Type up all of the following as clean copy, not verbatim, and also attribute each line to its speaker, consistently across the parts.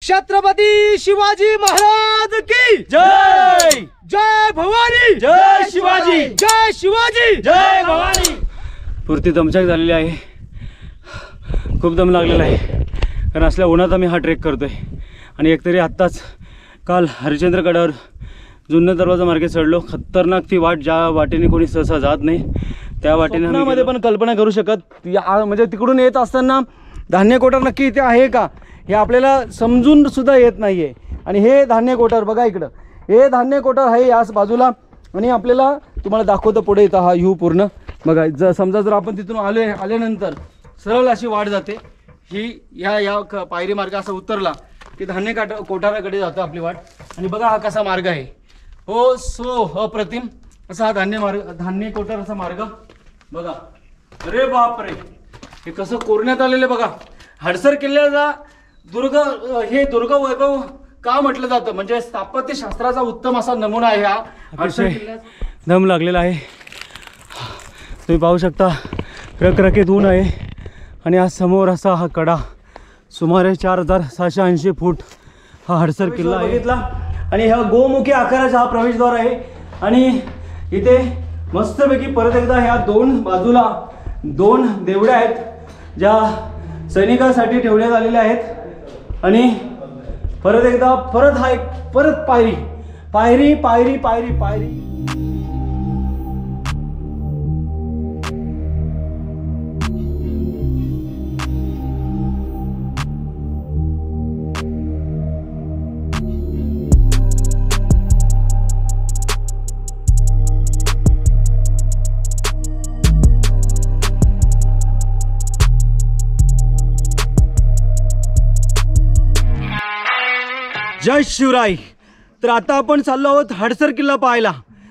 Speaker 1: छत्रपती शिवाजी महाराज की
Speaker 2: जय।
Speaker 1: जय भवानी,
Speaker 2: जय शिवाजी,
Speaker 1: जय शिवाजी,
Speaker 2: जय भवानी।
Speaker 3: पुरती दमछाक झालेली आहे, खूप दम लागलेला आहे, कारण असल्या उन्हात आम्ही हा ट्रेक करतोय। आणि एकतरी आत्ताच काल हरिश्चंद्रगडावर जुन्नर दरवाजा मार्गे चढलो। खतरनाक ती वाट, ज्या वाटेने कोणी सहसा जात नाही त्या वाटेने मध्ये पण कल्पना करू शकत म्हणजे तिकडून येत असताना धान्य कोठार नक्की इथे आहे का हे आपल्याला समजून सुद्धा येत नाही आहे। आणि हे धान्य कोठार बघा, इकडं हे धान्य कोठार आहे याच बाजूला। आणि आपल्याला तुम्हाला दाखवतो पुढे इथं हा व्ह्यू पूर्ण बघा। समजा जर आपण तिथून आल्यानंतर सरळ अशी वाट जाते ही, या पायरी मार्ग असा उतरला की धान्य कोठाराकडे जातं आपली वाट। आणि बघा हा कसा मार्ग आहे, हो सो अप्रतिम असा हा धान्य कोठार असा मार्ग बघा। अरे बाप रे, हे कसं कोरण्यात आलेलं बघा। हडसर किल्ल्याचा दुर्ग वैभव का म्हटलं जातं, म्हणजे स्थापत्यशास्त्राचा उत्तम असा नमुना आहे हा हडसर किल्ल्याचा। दम लागलेला आहे, तुम्ही पाहू शकता रखरखीत ऊन आहे। आणि आज समोर असा हा कडा सुमारे 4680 फूट हा हडसर किल्ला बघितला। आणि हा गोमुखी आकाराचा हा प्रवेशद्वार आहे। आणि इथे मस्तपैकी परत एकदा ह्या दोन बाजूला दोन देवड्या आहेत ज्या सैनिकांसाठी ठेवण्यात आलेल्या आहेत। आणि परत एकदा परत पायरी पायरी पायरी पायरी पायरी। जय शिवराय। तर आता आपण चाललो आहोत हडसर किल्ला पाहायला।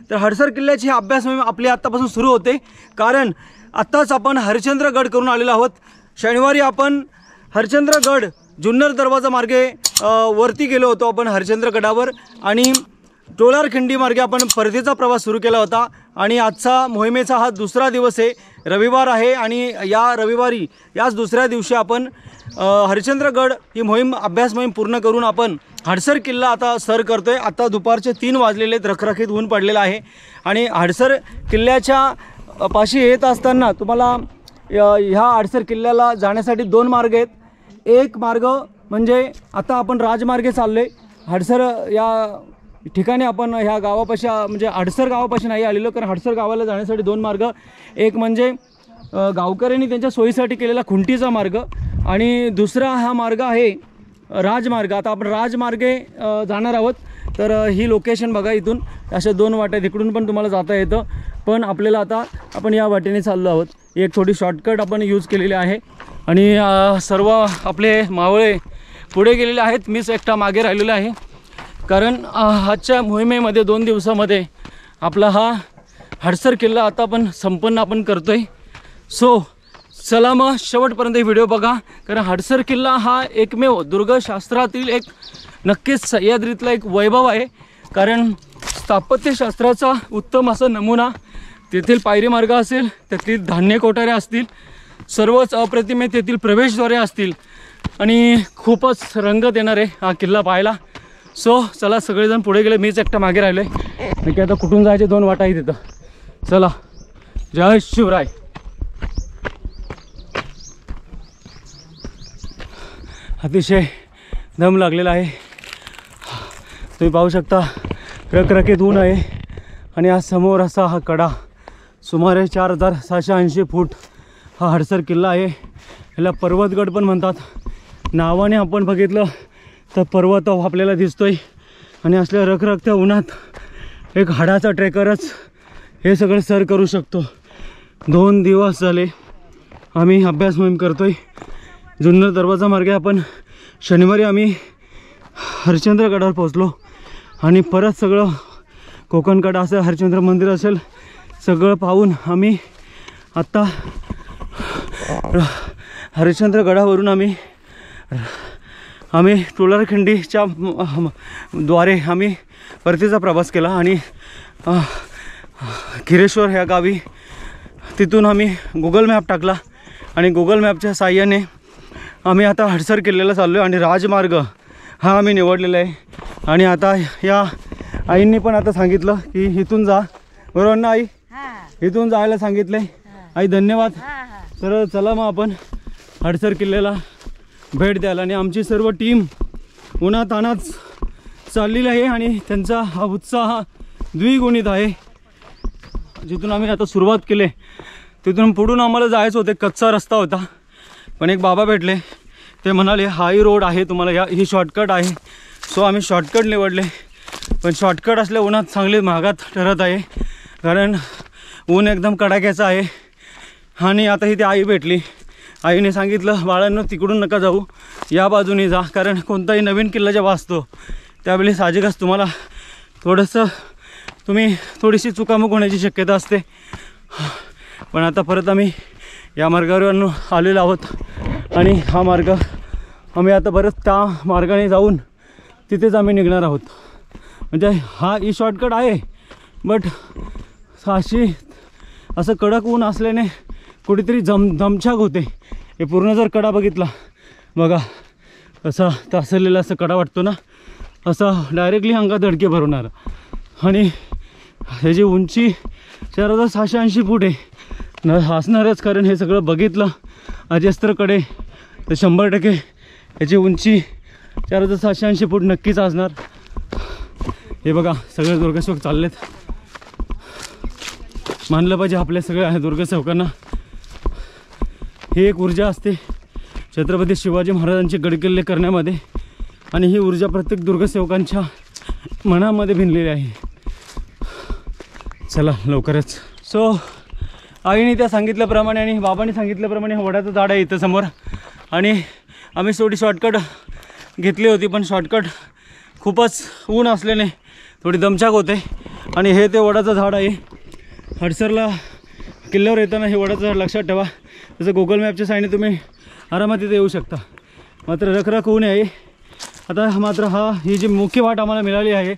Speaker 3: तर हडसर किल्ल्याची अभ्यास मोहीम आपली आत्तापासून सुरू होते, कारण आत्ताच आपण हरिश्चंद्रगड करून आलेलो आहोत। शनिवारी आपण हरिश्चंद्रगड जुन्नर दरवाजा मार्गे वरती गेलो होतो आपण हरिश्चंद्रगडावर, आणि टोलारखिंडी मार्गे आपण परतीचा प्रवास सुरू केला होता। आणि आजचा मोहिमेचा हा दुसरा दिवस आहे, रविवार आहे। आणि या रविवारी याच दुसऱ्या दिवशी आपण हरिश्चंद्रगड ही अभ्यास मोहीम पूर्ण करून आपण हडसर किल्ला आता सर करतोय। आता दुपारचे 3 वाजलेले आहेत, रखरखीत ऊन पडलेलं आहे। आणि हडसर किल्ल्याच्या पाशी येत असताना तुम्हाला ह्या हडसर किल्ल्याला जाण्यासाठी 2 मार्ग आहेत। एक मार्ग म्हणजे आता आपण राजमार्गे चाललो आहे हडसर या ठिकाणी। आपण ह्या गावापाशी म्हणजे हडसर गावापाशी नाही आलेलो, कारण हडसर गावाला जाण्यासाठी 2 मार्ग। एक म्हणजे गावकऱ्यांनी त्यांच्या सोयीसाठी केलेला खुंटीचा मार्ग, आणि दुसरा हा मार्ग आहे राजमार्ग। आता आपण राजमार्गे जाणार आहोत। तर ही लोकेशन बघा, इथून अशा 2 वाटा, इकडून पण तुम्हाला जाता येतं, पण आपल्याला आता आपण या वाटेने चाललो आहोत। एक थोडी शॉर्टकट आपण यूज केलेली आहे। आणि सर्व आपले मावळे पुढे गेलेले आहेत, मीच एकटा मागे राहिलेलो आहे, कारण आजच्या मोहिमेमध्ये 2 दिवसामध्ये आपला हा हडसर किल्ला आता आपण संपन्न करतोय। सो चला मग शेवटपर्यंत व्हिडिओ बघा, कारण हडसर किल्ला हा एकमेव दुर्गशास्त्रातील एक नक्कीच सह्याद्रीतला एक वैभव आहे। कारण स्थापत्यशास्त्राचा उत्तम असा नमुना, तेथील पायरी मार्ग असेल, तेथील धान्य कोठारे असतील, सर्वच अप्रतिम आहे, तेथील प्रवेशद्वारे असतील, आणि खूपच रंगत येणार आहे हा किल्ला पाहायला। सो चला सगळेजण पुढे गेले, मीच एकटा मागे राहिलो आहे, नक्की आता कुठून जायचे 2 वाटा आहेत तिथं। चला, जय शिवराय। अतिशय दम लागलेला आहे, तुम्ही पाहू शकता रखरखीत ऊन आहे। आणि आज समोर असा हा कडा सुमारे 4780 फूट हा हडसर किल्ला आहे। ह्याला पर्वतगड पण म्हणतात। नावाने आपण बघितलं तर पर्वत आपल्याला दिसतोय, आणि असल्या रखरखत्या उन्हात एक हाडाचा ट्रेकरच हे सगळं सर करू शकतो। 2 दिवस झाले आम्ही अभ्यास मोहीम करतोय। जुन्नर दरवाजा मार्गे आपण शनिवारी आम्ही हरिश्चंद्रगडावर पोहोचलो, आणि परत सगळं कोकणकडा असेल, हरिश्चंद्र मंदिर असेल, सगळं पाहून आम्ही आत्ता हरिश्चंद्रगडावरून आम्ही टोलारखिंडीच्या द्वारे आम्ही परतीचा प्रवास केला। आणि खिरेश्वर ह्या गावी तिथून आम्ही गुगल मॅप टाकला, आणि गुगल मॅपच्या साहाय्याने आम्ही आता हडसर किल्ल्याला चाललो आहे। आणि हा आम्ही निवडलेला आहे. आणि आता या आईंनी पण आता सांगितलं की इथून जा, बरोबर ना आई? इथून जायला सांगितलंय. आई धन्यवाद. तर चला मग आपण हडसर किल्ल्याला भेट द्यायला. आणि आमची सर्व टीम उन्हातानाच चाललेली आहे आणि त्यांचा हा उत्साह द्विगुणित आहे. जिथून आम्ही आता सुरुवात केली तिथून पुढून आम्हाला जायचं होतं, कच्चा रस्ता होता. पण एक बाबा भेटले, ते म्हणाले हाई रोड आहे तुम्हाला, ही शॉर्टकट आहे. सो आम्ही शॉर्टकट निवडले. पण शॉर्टकट असल्या उन्हात चांगली महागात ठरत आहे, कारण ऊन एकदम कडाक्याचं आहे. आणि आता ही ती आई भेटली. आईने सांगितलं बाळांनो तिकडून नका जाऊ, या बाजूने जा, कारण कोणताही नवीन किल्ला जेव्हा असतो त्यावेळी साहजिकच तुम्हाला थोडीशी चुकामुक होण्याची शक्यता असते. पण आता परत आम्ही या मार्गावर आलेलो आहोत आणि हा मार्ग आम्ही आता परत त्या मार्गाने जाऊन तिथेच आम्ही निघणार आहोत. म्हणजे ही शॉर्टकट आहे, बट असं कडक ऊन असल्याने कुठेतरी दमछाक होते. हे पूर्ण जर कडा बघितला बघा, असा तासलेला असं कडा वाटतो ना, असा डायरेक्टली अंगात धडके भरवणार. आणि ह्याची उंची 4680 फूट आहे असणारच, कारण हे सगळं बघितलं अजस्त्रकडे तर 100% ह्याची उंची 4680 फूट नक्कीच असणार. हे बघा सगळे दुर्गसेवक चाललेत. मानलं पाहिजे आपल्या सगळ्या दुर्गसेवकांना. ही एक ऊर्जा असते छत्रपती शिवाजी महाराजांचे गडकिल्ले करण्यामध्ये, आणि ही ऊर्जा प्रत्येक दुर्गसेवकांच्या मनामध्ये भिनलेली आहे. चला लवकरच. सो आईने त्या सांगितल्याप्रमाणे आणि बाबांनी सांगितल्याप्रमाणे वडाचं झाड आहे इथं समोर. आणि आम्ही थोडी शॉर्टकट घेतली होती, पण शॉर्टकट खूपच ऊन असल्याने थोडी दमछाक होते. आणि हे ते वडाचं झाड आहे. हडसरला किल्ल्यावर येताना हे वडाचं झाड लक्षात ठेवा. जसं गुगल मॅपच्या साईडने तुम्ही आरामात इथे येऊ शकता. मात्र रखरख ऊन आहे. आता मात्र ही जी मुख्य वाट आम्हाला मिळाली आहे,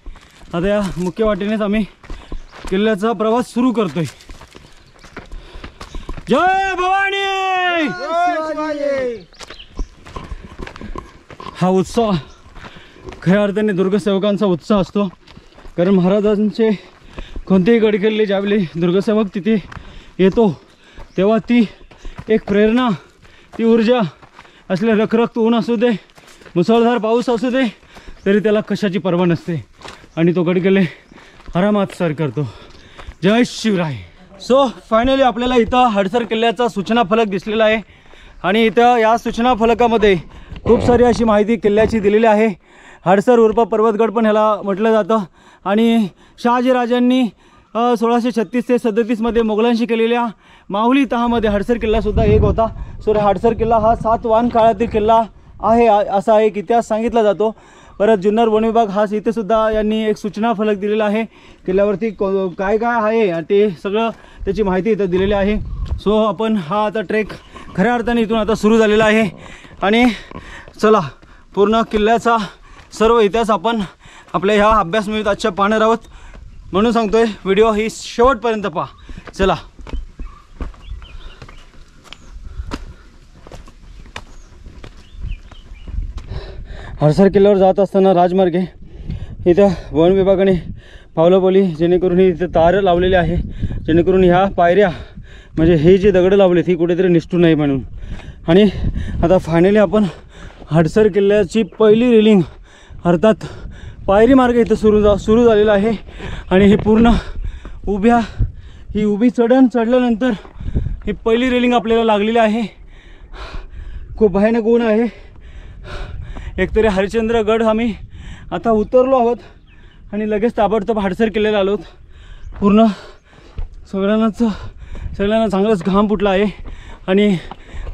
Speaker 3: आता या मुख्य वाटेनेच आम्ही किल्ल्याचा प्रवास सुरू करतोय. जय भवानी. हा उत्साह खऱ्या अर्थाने दुर्गसेवकांचा उत्साह असतो, कारण महाराजांचे कोणतेही गडकिल्ले ज्यावेळी दुर्गसेवक तिथे येतो तेव्हा ती एक प्रेरणा, ती ऊर्जा असले रखरख ऊन असू दे, मुसळधार पाऊस असू दे, तरी त्याला कशाची पर्वा नसते आणि तो गडकिल्ले आरामात सर करतो. जय शिवराय. सो फायनली आपल्याला इथं हडसर किल्ल्याचा सूचना फलक दिसलेला आहे. आणि इथं या सूचना फलकामध्ये खूप सारी अशी माहिती किल्ल्याची दिलेली आहे. हडसर उर्फ पर्वतगड पण ह्याला म्हटलं जातं. आणि शहाजीराजांनी 1636 ते 37 मध्ये मोगलांशी केलेल्या माहुली तहामध्ये हडसर किल्लासुद्धा एक होता. सो हडसर किल्ला हा सातवाहन काळातील किल्ला आहे असा एक इतिहास सांगितला जातो. परत जुन्नर वन विभाग हा इथे सुद्धा यांनी एक सूचना फलक दिलेला आहे. किल्ल्यावरती काय काय आहे ते सगळं त्याची माहिती इथं दिलेली आहे. सो आपण हा आता ट्रेक खऱ्या अर्थाने इथून आता सुरू झालेला आहे. आणि चला पूर्ण किल्ल्याचा सर्व इतिहास आपण आपल्या ह्या अभ्यासमोहित आजच्या पाहणार आहोत. म्हणून सांगतोय व्हिडिओ ही शेवटपर्यंत पहा. चला. हडसर किल्ल्यावर जात असताना राजमार्गे इथं वन विभागाने पावलापोली जेणेकरून इथं तार लावलेले आहे, जेणेकरून ह्या पायऱ्या म्हणजे हे जे दगडं लावलेत ही कुठेतरी निसटू नये म्हणून. आणि आता फायनली आपण हडसर किल्ल्याची पहिली रेलिंग अर्थात पायरी मार्ग इथं सुरू झालेला आहे. आणि हे पूर्ण उभी चढल्यानंतर ही पहिली रेलिंग आपल्याला लागलेली आहे. खूप भयानक ऊन आहे. एकतरी हरिश्चंद्रगड आम्ही आता उतरलो आहोत आणि लगेच ताबडतोब हडसर किल्ल्याला आलो आहोत. पूर्ण सगळ्यांना चांगलाच घाम फुटला आहे. आणि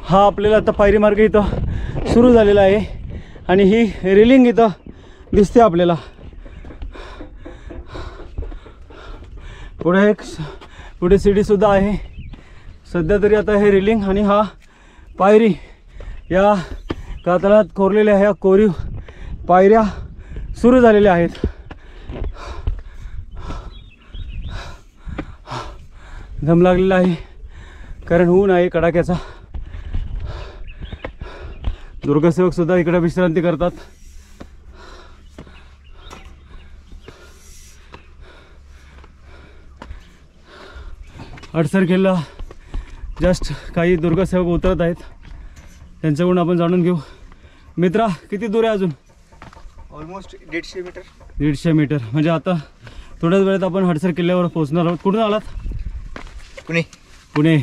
Speaker 3: हा आपल्याला आता पायरी मार्ग इथं सुरू झालेला आहे. आणि ही रेलिंग इथं दिसते आपल्याला. पुढे सीडीसुद्धा आहे. सध्या तरी आता हे रेलिंग आणि हा पायरी या कातळात कोरलेल्या ह्या कोरीव पायऱ्या सुरू झालेल्या आहेत. दम लागलेला आहे कारण ऊन आहे कडाक्याचा. दुर्गसेवक सुद्धा इकडे विश्रांती करतात. हडसर किल्ला जस्ट काही दुर्गसेवक उतरत आहेत, त्यांच्याकडून आपण जाणून घेऊ. मित्रा, किती दूर आहे अजून?
Speaker 1: Almost 150 metre.
Speaker 3: 150 मीटर. म्हणजे आता थोड्याच वेळात आपण हडसर किल्ल्यावर पोहोचणार आहोत. कुठून आलात?
Speaker 1: पुणे.
Speaker 3: पुणे.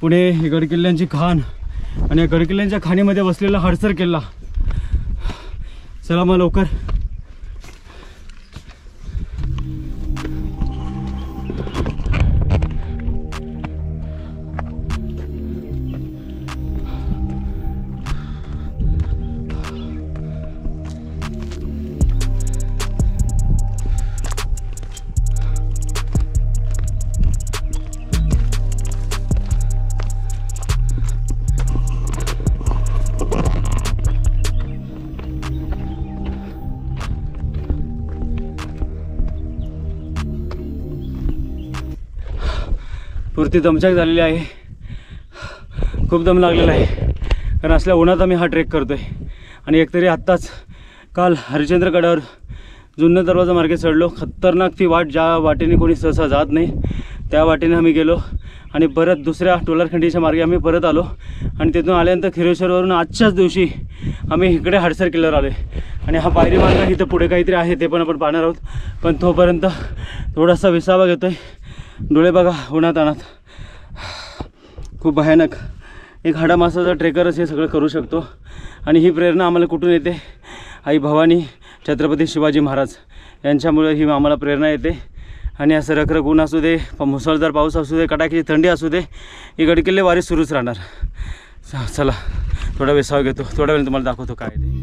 Speaker 3: पुणे ही गडकिल्ल्यांची खाण आणि या गडकिल्ल्यांच्या खाणीमध्ये बसलेला हडसर किल्ला. चला मग लवकर. पुरती दमछाक झालेली आहे, खूप दम लागलेला आहे, कारण असल्या उन्हात आम्ही हा ट्रेक करतो आहे. आणि एकतरी आत्ताच काल हरिश्चंद्रगडावर जुन्नर दरवाजा मार्गे चढलो. खतरनाक ती वाट, ज्या वाटेने कोणी सहसा जात नाही त्या वाटेने आम्ही गेलो आणि परत दुसऱ्या टोलारखंडीच्या मार्गे आम्ही परत आलो. आणि तिथून आल्यानंतर खिरेश्वरवरून आजच्याच दिवशी आम्ही इकडे हडसर किल्ल्यावर आलो आहे. आणि हा पायरी मार्ग इथं पुढे काहीतरी आहे, ते पण आपण पाहणार आहोत. पण तोपर्यंत थोडासा विसावा घेतो आहे. डोळे बघा उन्हात आणत, खूप भयानक. एक हाडामासाचा ट्रेकरच हे सगळं करू शकतो. आणि ही प्रेरणा आम्हाला कुठून येते? आई भवानी, छत्रपती शिवाजी महाराज यांच्यामुळे ही आम्हाला प्रेरणा येते. आणि असं रखरख ऊन असू दे, मुसळधार पाऊस असू दे, कडाक्याची थंडी असू दे, ही गडकिल्ले वारी सुरूच राहणार. चला थोडा विसावा घेतो, थोड्या वेळ तुम्हाला दाखवतो काय ते.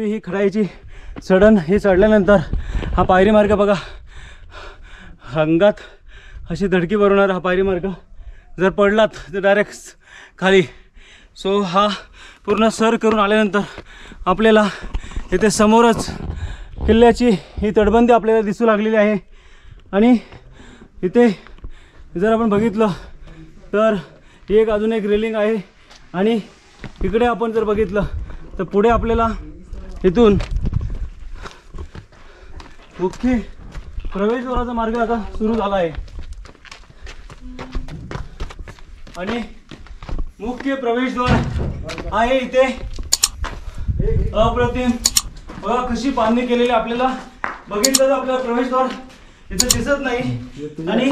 Speaker 3: ही खडाईची चढण हे चढल्यानंतर हा पायरी मार्ग बघा, अंगात अशी धडकी भरवणारा हा पायरी मार्ग. जर पडलात तर डायरेक्ट खाली. सो हा पूर्ण सर करून आल्यानंतर आपल्याला इथे समोरच किल्ल्याची ही तटबंदी आपल्याला दिसू लागलेली आहे. आणि इथे जर आपण बघितलं तर एक अजून एक रेलिंग आहे. आणि इकडे आपण जर बघितलं तर पुढे आपल्याला इथून मुख्य प्रवेशद्वाराचा मार्ग आता सुरू झाला आहे. आणि मुख्य प्रवेशद्वार आहे इथे. अप्रतिम बघा कशी बांधणी केलेली आपल्याला. बघितलं तर आपल्याला प्रवेशद्वार इथे दिसत नाही. आणि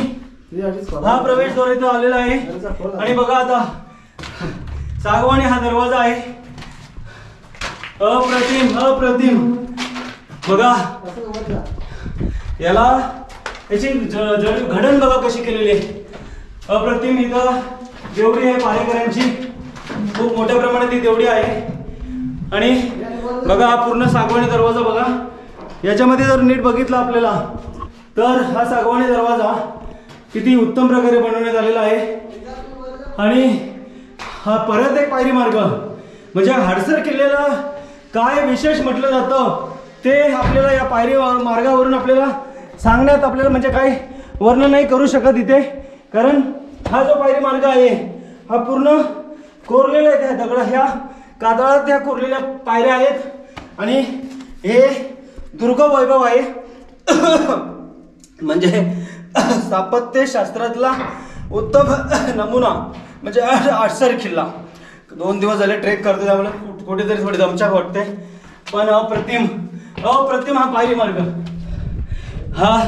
Speaker 3: हा प्रवेशद्वार इथं आलेला आहे. आणि बघा आता सागवानी हा दरवाजा आहे. अप्रतिम अप्रतिम बघा, याला याची घडण बघा कशी केलेली आहे. अप्रतिम. इथं देवडी आहे पारेकरांची, खूप मोठ्या प्रमाणात ही देवडी आहे. आणि बघा हा पूर्ण सागवानी दरवाजा बघा. याच्यामध्ये जर नीट बघितलं आपल्याला तर हा सागवानी दरवाजा किती उत्तम प्रकारे बनवण्यात आलेला आहे. आणि हा परत एक पायरी मार्ग, म्हणजे हडसर किल्ल्याला काय विशेष म्हटलं जातं ते आपल्याला या पायरी मार्गावरून आपल्याला सांगण्यात आपल्याला म्हणजे काय वर्णन नाही करू शकत इथे. कारण हा जो पायरी मार्ग आहे हा पूर्ण कोरलेला आहे. त्या दगड ह्या कातळात त्या कोरलेल्या पायऱ्या आहेत. आणि हे दुर्ग वैभव आहे. म्हणजे स्थापत्य शास्त्रातला उत्तम नमुना म्हणजे हडसर किल्ला. 2 दिवस झाले ट्रेक करतो त्यामुळे कुठेतरी थोडी दमछाक वाटते. पण अप्रतिम अप्रतिम हा पायरी मार्ग. हा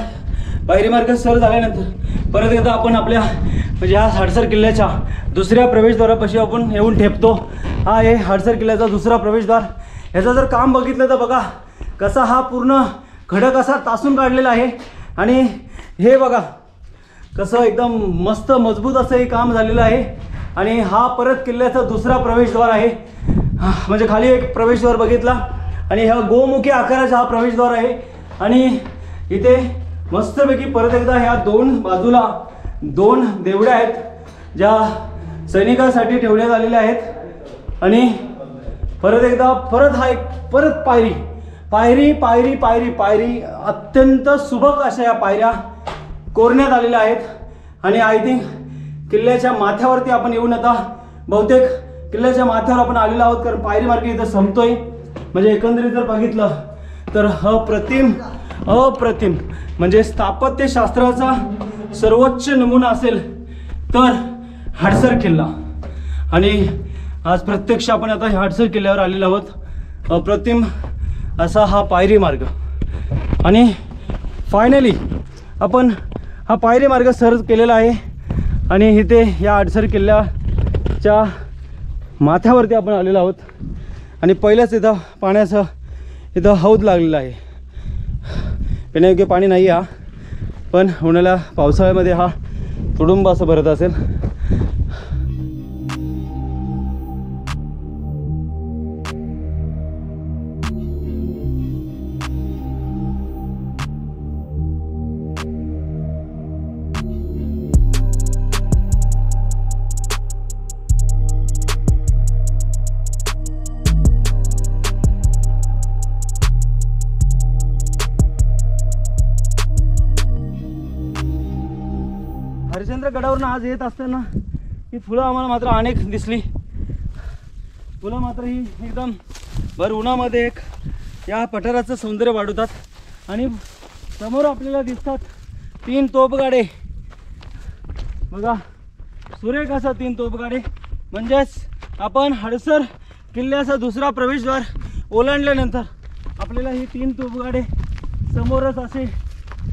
Speaker 3: पायरी मार्ग सर झाल्यानंतर परत एकदा आपण आपल्या म्हणजे हा हडसर किल्ल्याच्या दुसऱ्या प्रवेशद्वारापाशी आपण येऊन ठेपतो. हा आहे हडसर किल्ल्याचा दुसरा प्रवेशद्वार. ह्याचं जर काम बघितलं तर बघा कसा हा पूर्ण खडक असा तासून काढलेला आहे. आणि हे बघा कसं एकदम मस्त मजबूत असं हे काम झालेलं आहे. आणि हा परत किल्ल्याचा दुसरा प्रवेशद्वार आहे. म्हणजे खाली एक प्रवेशद्वार बघितला आणि ह्या गोमुखी आकाराचा हा प्रवेशद्वार आहे आणि इथे मस्तपैकी परत एकदा ह्या दोन बाजूला दोन देवड्या आहेत ज्या सैनिकांसाठी ठेवण्यात आलेल्या आहेत आणि परत एकदा परत पायरी पायरी पायरी पायरी पायरी अत्यंत सुबक अशा या पायऱ्या कोरण्यात आलेल्या आहेत आणि आय थिंक किल्ल्याच्या माथ्यावरती आपण येऊन आता बहुतेक किल्ल्याच्या माथ्यावर आपण आलेलो आहोत कारण पायरी मार्ग इथं संपतोय. म्हणजे एकंदरीत जर बघितलं तर अप्रतिम म्हणजे स्थापत्यशास्त्राचा सर्वोच्च नमुना असेल तर हडसर किल्ला. आणि आज प्रत्यक्ष आपण आता हडसर किल्ल्यावर आलेलो आहोत. अप्रतिम असा हा पायरी मार्ग आणि फायनली आपण हा पायरी मार्ग सर केलेला आहे आणि इथे या हडसर किल्ल्याच्या माथ्यावरती आपण आलेलो आहोत आणि पहिल्याच इथं पाण्याचं इथं हौद लागलेलं आहे. पिण्यायोग्य पाणी नाही हा, पण उन्हाळ्या पावसाळ्यामध्ये हा तुडुंब असं भरत असेल. हरिश्चंद्र गडावरून आज येत असताना ही फुलं आम्हाला मात्र अनेक दिसली. फुलं मात्र ही एकदम भर उन्हामध्ये एक या पठाराचं सौंदर्य वाढवतात आणि समोर आपल्याला दिसतात 3 तोफगाडे. बघा सुरेख असा 3 तोफगाडे. म्हणजेच आपण हडसर किल्ल्याचा दुसरा प्रवेशद्वार ओलांडल्यानंतर आपल्याला ही 3 तोफगाडे समोरच असे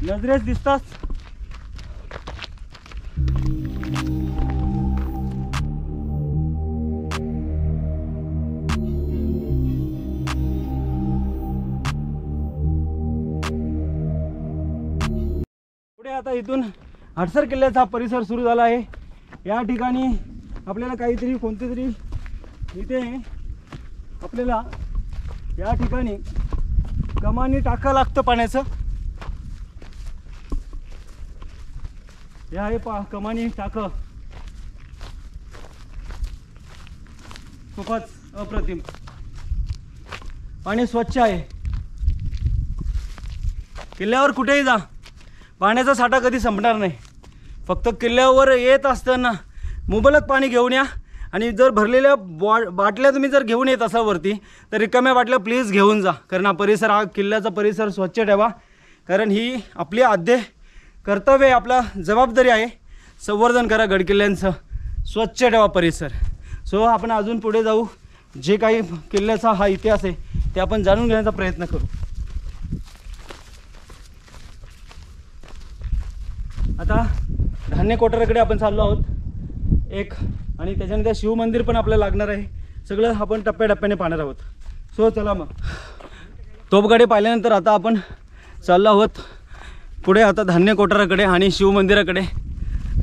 Speaker 3: नजरेस दिसतात. आता इथून हडसर किल्ल्याचा परिसर सुरू झाला आहे. या ठिकाणी आपल्याला काहीतरी कोणते तरी इथे आपल्याला या ठिकाणी कमानी टाका लागतं पाण्याचं. हे आहे कमानी टाकं. खूपच अप्रतिम पाणी स्वच्छ आहे. किल्ल्यावर कुठेही जा पाण्याचा साठा कधी संपणार नाही. फक्त किल्ल्यावर येत असताना मुबलक पाणी घेऊन या आणि जर भरलेल्या बाटल्या तुम्ही जर घेऊन येत असाल वरती तर रिकाम्या बाटल्या प्लीज घेऊन जा. कारण हा किल्ल्याचा परिसर स्वच्छ ठेवा. कारण ही आपली आद्य कर्तव्य आहे, आपला जबाबदारी आहे. संवर्धन करा गडकिल्ल्यांचं, स्वच्छ ठेवा परिसर. सो आपण अजून पुढे जाऊ. जे काही किल्ल्याचा हा इतिहास आहे ते आपण जाणून घेण्याचा प्रयत्न करू. आता धान्य कोठाराकडे आपण चाललो आहोत एक आणि त्याच्यानंतर शिवमंदिर पण आपल्याला लागणार आहे. सगळं आपण टप्प्याटप्प्याने पाहणार आहोत. सो चला मग तोफगाडे पाहिल्यानंतर आता आपण चाललो आहोत पुढे आता धान्य कोठाराकडे आणि शिवमंदिराकडे.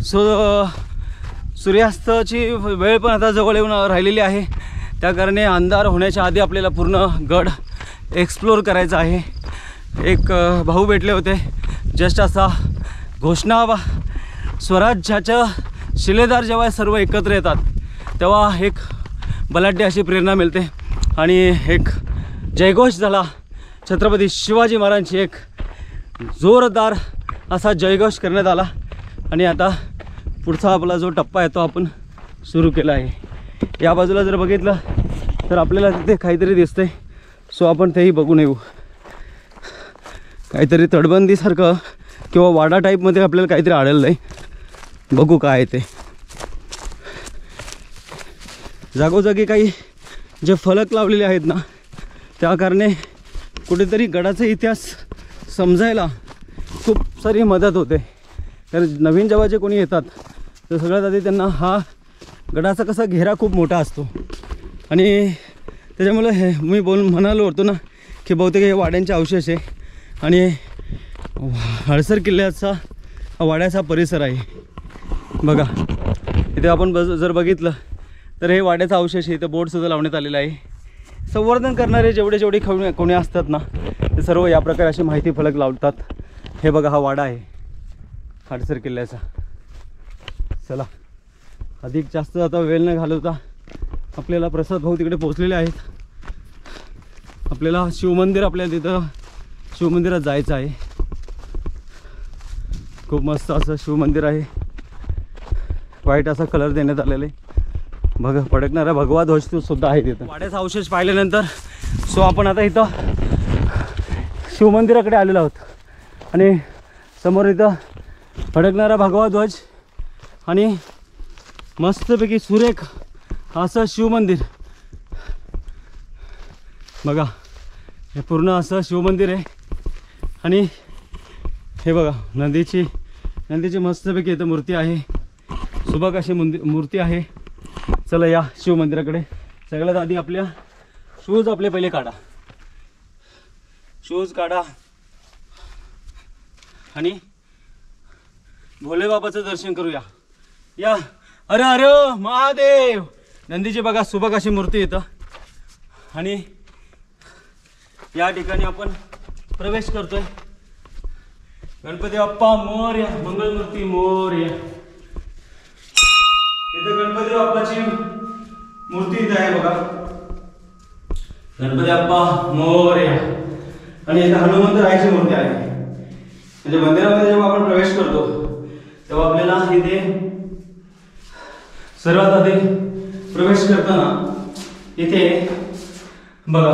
Speaker 3: सो सूर्यास्ताची वेळ पण आता जवळ येऊन राहिलेली आहे. त्या कारणे अंधार होण्याच्या आधी आपल्याला पूर्ण गड एक्सप्लोर करायचा आहे. एक भाऊ भेटले होते जस्ट असा घोषणा स्वराज्याच्या शिलेदार जेव्हा सर्व एकत्र येतात तेव्हा एक बलाढ्य अशी प्रेरणा मिळते आणि एक जयघोष झाला. छत्रपती शिवाजी महाराजांची एक जोरदार असा जयघोष करण्यात आला आणि आता पुढचा आपला जो टप्पा आहे तो आपण सुरू केला आहे. या बाजूला जर बघितलं तर आपल्याला तिथे काहीतरी दिसतंय. सो आपण तेही बघून येऊ. काहीतरी तटबंदीसारखं किंवा वाडा टाईपमध्ये आपल्याला काहीतरी आढळलं आहे. बघू काय आहे ते. जागोजागी काही जे फलक लावलेले आहेत ना त्या कारणे कुठेतरी गडाचा इतिहास समजायला खूप सारी मदत होते. कारण नवीन जेव्हा जे कोणी येतात तर सगळ्यात आधी त्यांना हा गडाचा कसा घेरा खूप मोठा असतो आणि त्याच्यामुळे हे मी म्हणालो होतो ना की बहुतेक हे वाड्यांचे अवशेष आहे आणि हडसर किल्ल्याचा हा वाड्याचा परिसर आहे. बघा इथे आपण जर बघितलं तर हे वाड्याचा अवशेष आहे. इथं बोर्डसुद्धा लावण्यात आलेला आहे संवर्धन करणारे जेवढे कोणी असतात ना ते सर्व या प्रकारे अशी माहिती फलक लावतात. हे बघा हा वाडा आहे हडसर किल्ल्याचा. चला अधिक जास्त आता वेळ न घालवता आपल्याला प्रसाद भाऊ तिकडे पोहोचलेले आहेत. आपल्याला शिवमंदिर आपल्याला तिथं शिवमंदिरात जायचं आहे. खूप मस्त असं शिवमंदिर आहे. व्हाईट असा कलर देण्यात आलेला आहे. बघा फडकणारा भगवा ध्वज सुद्धा आहे तिथं. वाड्याचा अवशेष पाहिल्यानंतर सो आपण आता इथं शिवमंदिराकडे आलेलो आहोत आणि समोर इथं फडकणारा भगवा ध्वज आणि मस्तपैकी सुरेख असं शिवमंदिर. बघा हे पूर्ण असं शिवमंदिर आहे आणि हे बघा नंदीची मस्तपैकी इथं मूर्ती आहे. सुबक अशी मूर्ती आहे. चला या शिवमंदिराकडे. सगळ्यात आधी आपल्या शूज आपले पहिले काढा. शूज काढा आणि भोलेबाबाचं दर्शन करूया. या अरे अरे महादेव. नंदीची बघा सुबक अशी मूर्ती येतं आणि या ठिकाणी आपण प्रवेश करतोय. गणपती बाप्पा मोरया. मंगलमूर्ती मोरया. इथे गणपती बाप्पाची मूर्ती इथे आहे बघा. गणपती बाप्पा मोरया. आणि इथे हनुमंतरायाची मूर्ती आहे. म्हणजे मंदिरामध्ये जेव्हा आपण प्रवेश करतो तेव्हा आपल्याला इथे सर्वात आधी प्रवेश करताना इथे बघा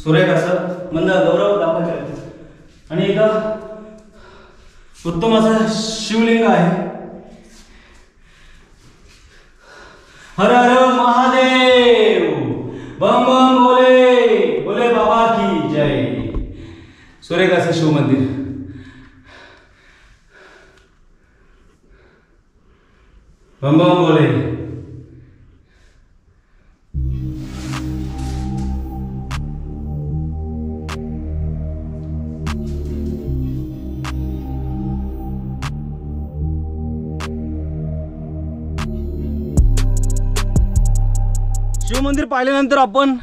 Speaker 3: सुरेख असं मंद गौरव दाखवायचं आणि इथं उत्तम असं शिवलिंग आहे. हर हर महादेव. बम बम बोले बोले बाबा की जय. सुरेख असं शिवमंदिर. बम बम बोले. शिवमंदिर पाहिल्यानंतर आपण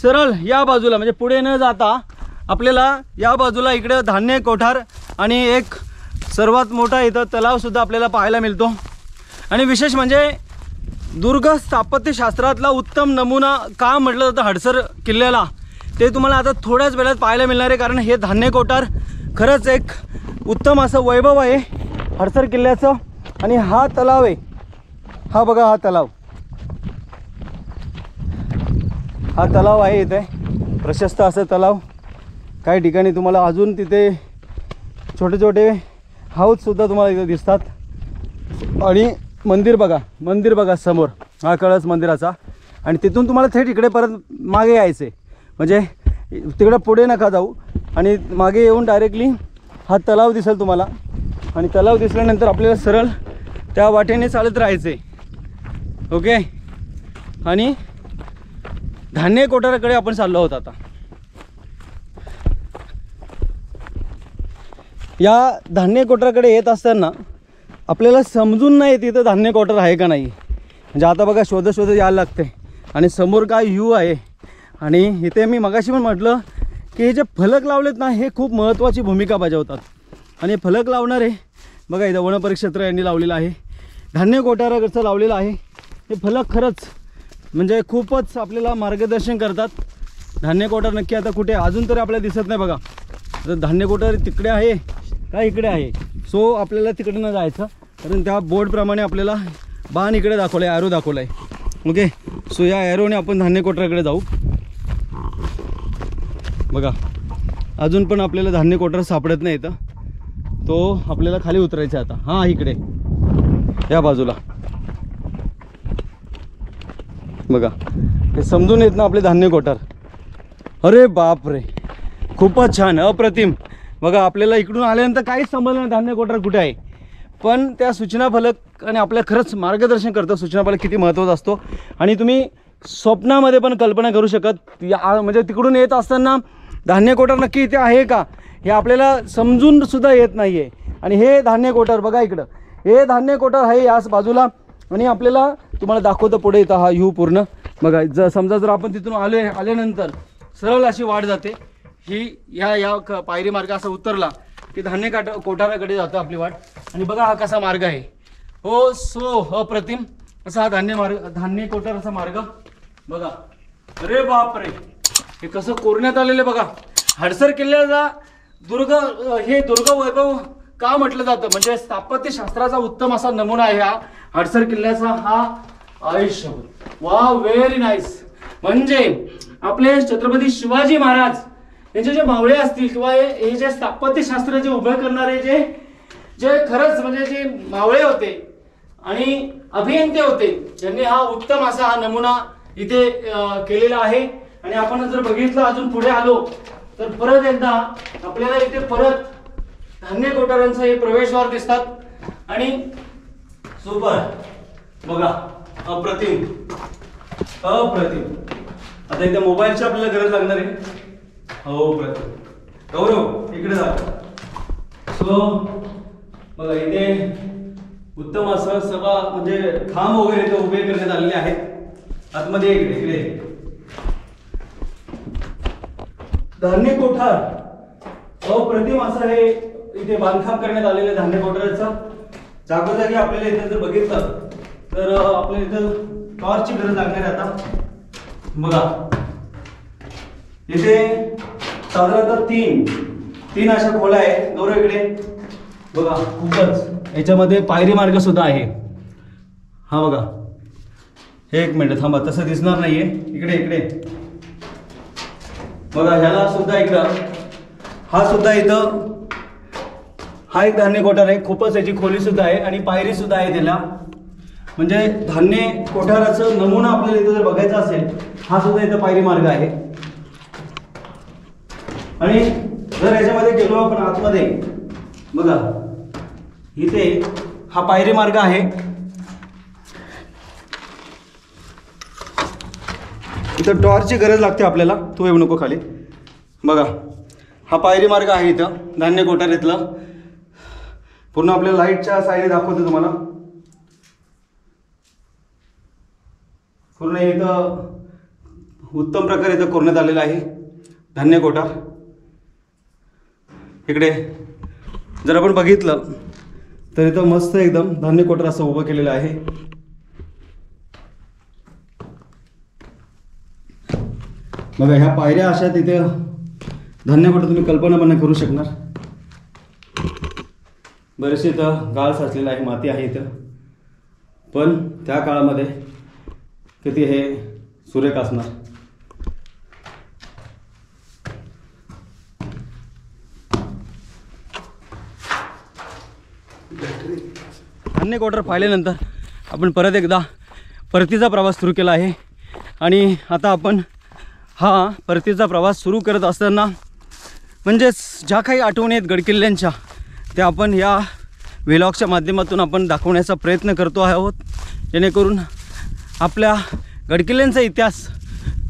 Speaker 3: सरळ या बाजूला म्हणजे पुढे न जाता आपल्याला या बाजूला इकडे धान्य कोठार आणि एक सर्वात मोठा इथं तलावसुद्धा आपल्याला पाहायला मिळतो. आणि विशेष म्हणजे दुर्ग स्थापत्यशास्त्रातला उत्तम नमुना का म्हटलं जातं हडसर किल्ल्याला ते तुम्हाला आता थोड्याच वेळात पाहायला मिळणार आहे. कारण हे धान्य कोठार खरंच एक उत्तम असं वैभव आहे हडसर किल्ल्याचं. आणि हा तलाव आहे. हा बघा हा तलाव आहे. इथे प्रशस्त असं तलाव. काही ठिकाणी तुम्हाला अजून तिथे छोटे छोटे हाऊससुद्धा तुम्हाला इथे दिसतात. आणि मंदिर बघा समोर हा कळस मंदिराचा. आणि तिथून तुम्हाला थेट इकडे परत मागे यायचं आहे. म्हणजे तिकडे पुढे नका जाऊ आणि मागे येऊन डायरेक्टली हा तलाव दिसेल तुम्हाला. आणि तलाव दिसल्यानंतर आपल्याला सरळ त्या वाटेने चालत राहायचं आहे. ओके. आणि धान्य कोठाराकडे आपण चाललो आहोत आता. या धान्य कोठाराकडे येत असताना आपल्याला समजून नाही येत इथं धान्य कोठार आहे का नाही. म्हणजे आता बघा शोधत यायला लागते. आणि समोर काय व्ह्यू आहे. आणि इथे मी मगाशी पण म्हटलं की हे जे फलक लावलेत ना हे खूप महत्त्वाची भूमिका बजावतात. आणि फलक लावणारे बघा इथं वनपरिक्षेत्र यांनी लावलेलं आहे. धान्य कोठाराकडचं लावलेलं आहे. हे फलक खरंच म्हणजे खूपच आपल्याला मार्गदर्शन करतात. धान्य कोठार नक्की आता कुठे अजून तरी आपल्याला दिसत नाही बघा. तर धान्य कोठार तिकडे आहे का इकडे आहे. सो आपल्याला तिकडे न जायचं कारण त्या बोर्डप्रमाणे आपल्याला बाण इकडे दाखवलं आहे. ॲरो दाखवला आहे. ओके. सो या ॲरोने आपण धान्य कोठाराकडे जाऊ. बघा अजून पण आपल्याला धान्य कोठार सापडत नाही इथं. तो आपल्याला खाली उतरायचा आता. हां इकडे या बाजूला बघा. हे समजून येत ना आपले धान्य कोठार. अरे बाप रे खूपच छान अप्रतिम. बघा आपल्याला इकडून आल्यानंतर काहीच समजलं नाही धान्य कोठार कुठे आहे. पण त्या सूचना फलक आणि आपल्या खरंच मार्गदर्शन करतं. सूचना फलक किती महत्त्वाचा असतो. आणि तुम्ही स्वप्नामध्ये पण कल्पना करू शकत म्हणजे तिकडून येत असताना धान्य कोठार नक्की इथे आहे का हे आपल्याला समजून सुद्धा येत नाही आहे. आणि हे धान्य कोठार बघा इकडं हे धान्य कोठार आहे याच बाजूला. आणि आपल्याला तुम्हाला दाखवतं पुढे इथं हा व्ह्यू पूर्ण. बघा समजा जर आपण तिथून आल्यानंतर सरळ अशी वाट जाते ही या पायरी मार्ग असा उतरला की धान्य कोठाराकडे जातो आपली वाट. आणि बघा हा कसा मार्ग आहे, हो सो अप्रतिम असा हा धान्य कोठाराचा मार्ग बघा. अरे बापरे, हे कसं कोरण्यात आलेलं बघा. हडसर किल्ल्याचा दुर्ग वैभव का म्हटलं जातं, म्हणजे स्थापत्यशास्त्राचा उत्तम असा नमुना आहे हा हडसर किल्ल्याचा हा आयुष्य. वा, व्हेरी नाईस. म्हणजे आपले छत्रपती शिवाजी महाराज यांचे जे मावळे असतील किंवा हे जे स्थापत्यशास्त्र जे उभे करणारे जे खरंच म्हणजे जे मावळे होते आणि अभियंते होते, ज्यांनी हा उत्तम असा हा नमुना इथे केलेला आहे. आणि आपण जर बघितलं अजून पुढे आलो तर परत एकदा आपल्याला इथे परत धान्य कोठारांचं हे प्रवेशद्वार दिसतात. आणि सुपर बघा, अप्रतिम. आता इथे मोबाईलची आपल्याला गरज लागणार आहे. हो प्रतिम. गौरव इकडे जा. सो बघा इथे उत्तम असं सगळं म्हणजे खांब वगैरे इथे उभे करण्यात आलेले आहेत. आतमध्ये इकडे धान्य कोठार अप्रतिम असं हे इथे बांधकाम करण्यात आलेलं धान्य कोठाराचं. जागोजागी आपल्याला इथे जर बघितलं तर आपल्याला इथं टॉर्चची गरज लागणार आहे. आता बघा इथे साधारणतः तीन अशा खोल्या आहेत. गौरव इकडे बघा, खूपच याच्यामध्ये पायरी मार्ग सुद्धा आहे. हा बघा, हे एक मिनिट थांबा, तसं दिसणार नाहीये. इकडे बघा, ह्याला सुद्धा इकडं हा सुद्धा इथं हा एक धान्य कोठार आहे. खूपच याची खोली सुद्धा आहे आणि पायरी सुद्धा आहे त्याला. म्हणजे धान्य कोठाराचं नमुना आपल्याला इथं जर बघायचा असेल, हा सुद्धा इथं पायरी मार्ग आहे. आणि जर याच्यामध्ये गेलो आपण आतमध्ये बघा, इथे हा पायरी मार्ग आहे. इथं टॉर्चची गरज लागते आपल्याला, तू येऊ नको खाली. बघा हा पायरी मार्ग आहे इथं धान्य कोठार इथला. पूर्ण आपल्या लाईटच्या साईडने दाखवतो तुम्हाला. पूर्ण इथं उत्तम प्रकारे इथं करण्यात आलेलं आहे धान्य कोठार. इकडे जर आपण बघितलं तर इथं मस्त एकदम धान्य कोठार असं उभं केलेलं आहे. बघा ह्या पायऱ्या अशा तिथे धान्य कोठार तुम्ही कल्पना पण नाही करू शकणार. बरेचसे इथं गाळ साचलेलं आहे, माती आहे इथं. पण त्या काळामध्ये किती हे सुरेख असणार. धान्य कोठार पाहिल्यानंतर आपण परत एकदा परतीचा प्रवास सुरू केला आहे. आणि आता आपण हा परतीचा प्रवास सुरू करत असताना म्हणजेच ज्या काही आठवणी आहेत गडकिल्ल्यांच्या त्या आपण या व्लॉगच्या माध्यमातून आपण दाखवण्याचा प्रयत्न करतो आहोत, जेणेकरून आपल्या गडकिल्ल्यांचा इतिहास,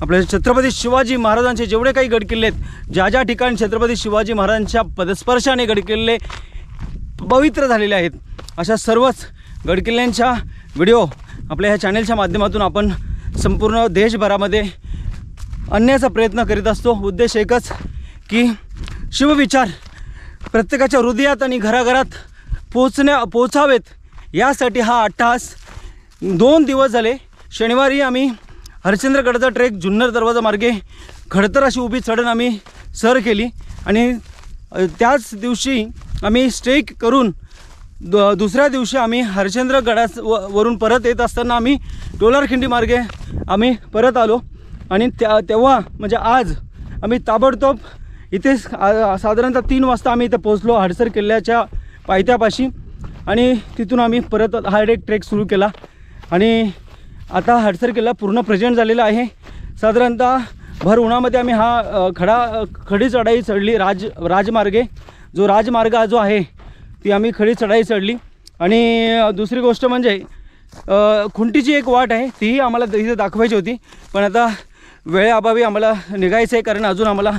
Speaker 3: आपल्या छत्रपती शिवाजी महाराजांचे जेवढे काही गडकिल्ले आहेत, ज्या ज्या ठिकाणी छत्रपती शिवाजी महाराजांच्या पदस्पर्शाने गडकिल्ले पवित्र झालेले आहेत, अशा सर्वच गडकिल्ल्यांच्या व्हिडिओ आपल्या ह्या चॅनलच्या माध्यमातून आपण संपूर्ण देशभरामध्ये आणण्याचा प्रयत्न करीत असतो. उद्देश एकच की शिवविचार प्रत्येकाच्या हृदयात आणि घराघरात पोचावेत, यासाठी हा अट्टहास. 2 दिवस झाले. शनिवारी आम्ही हरिश्चंद्रगडचा ट्रेक जुन्नर दरवाजा मार्गे खडतर अशी उभी चढण आम्ही सर केली. आणि त्याच दिवशी आम्ही स्टे करून दुसऱ्या दिवशी आम्ही हरिश्चंद्रगडावरून परत येत असताना आम्ही डोलारखिंडी मार्गे आम्ही परत आलो. आणि तेव्हा म्हणजे आज आम्ही ताबडतोब इथे साधारणतः 3 वाजता आम्ही इथे पोहोचलो हडसर किल्ल्याच्या पायथ्यापाशी. आणि तिथून आम्ही परत हा एक ट्रेक सुरू केला. आणि आता हडसर किल्ला पूर्ण प्रेझेंट झालेला आहे. साधारणतः भर उन्हामध्ये आम्ही हा खडी चढाई चढली. राजमार्गे जो राजमार्ग जो आहे ती आम्ही खडी चढाई चढली. आणि दुसरी गोष्ट म्हणजे खुंटीची एक वाट आहे, तीही आम्हाला इथे दाखवायची होती. पण आता वेळेअभावी आम्हाला निघायचं आहे, कारण अजून आम्हाला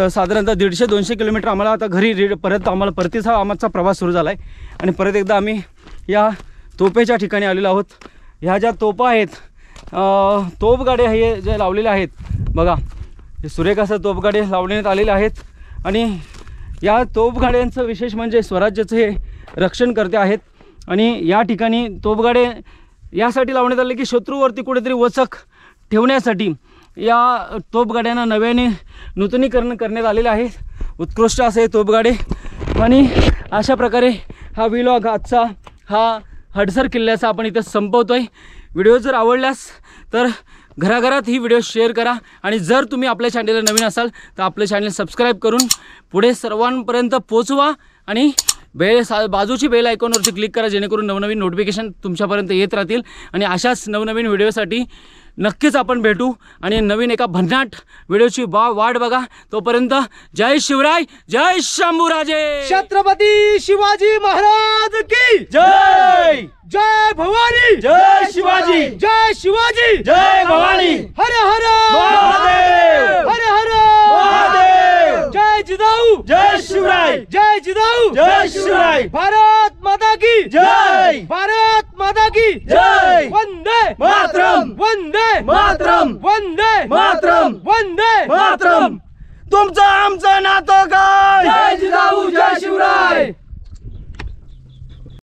Speaker 3: साधारणतः 150-200 किलोमीटर आम्हाला आता घरी परत आम्हाला परतीचा आमचा प्रवास सुरू झाला आहे. आणि परत एकदा आम्ही या तोपेच्या ठिकाणी आलेलो आहोत. ह्या ज्या तोपा आहेत तोफगाड्या हे जे लावलेले आहेत बघा, हे सुरेख असं तोफगाडे लावण्यात आलेले आहेत. आणि या तोफगाड्यांचं विशेष म्हणजे स्वराज्याचं हे रक्षण करते आहेत. आणि या ठिकाणी तोफगाडे यासाठी लावण्यात आले की शत्रूवरती कुठेतरी वचक ठेवण्यासाठी या तोफगाड्यांना नव्याने नूतनीकरण करण्यात आलेले आहे. उत्कृष्ट असे तोफगाडे. आणि अशा प्रकारे हा व्लॉग आजचा हा हडसर किल्ल्याचा आपण इथं संपवतो आहे. व्हिडिओ जर आवडल्यास तर घराघरात ही व्हिडिओ शेअर करा. आणि जर तुम्ही आपल्या चॅनलला नवीन असाल तर आपलं चॅनल सबस्क्राईब करून पुढे सर्वांपर्यंत पोचवा. आणि बाजूची बेल आयकॉनवरती क्लिक करा, जेणेकरून नवनवीन नोटिफिकेशन तुमच्यापर्यंत येत राहतील. आणि अशाच नवनवीन व्हिडिओसाठी नक्कीच आपण भेटू आणि नवीन एका भन्नाट व्हिडिओची वाट बघा. तोपर्यंत जय शिवराय, जय शंभूराजे.
Speaker 2: छत्रपती शिवाजी महाराज की
Speaker 3: जय.
Speaker 2: जय भवानी.
Speaker 3: जय शिवाजी.
Speaker 2: जय शिवाजी.
Speaker 3: जय भवानी.
Speaker 2: हर हर
Speaker 3: महादेव.
Speaker 2: हर हर
Speaker 3: महादेव.
Speaker 2: जय जिजाऊ.
Speaker 3: जय शिवराय.
Speaker 2: जय जिजाऊ.
Speaker 3: जय शिवराय.
Speaker 2: भारत माता की
Speaker 3: जय.
Speaker 2: भारत माता की
Speaker 3: जय.
Speaker 2: वंदे
Speaker 3: मातरम.
Speaker 2: वंदे
Speaker 3: मातरम.
Speaker 2: वंदे
Speaker 3: मातरम.
Speaker 2: वंदे
Speaker 3: मातरम. तुमचं आमचं नातं काय.
Speaker 2: जय जिजाऊ. जय शिवराय.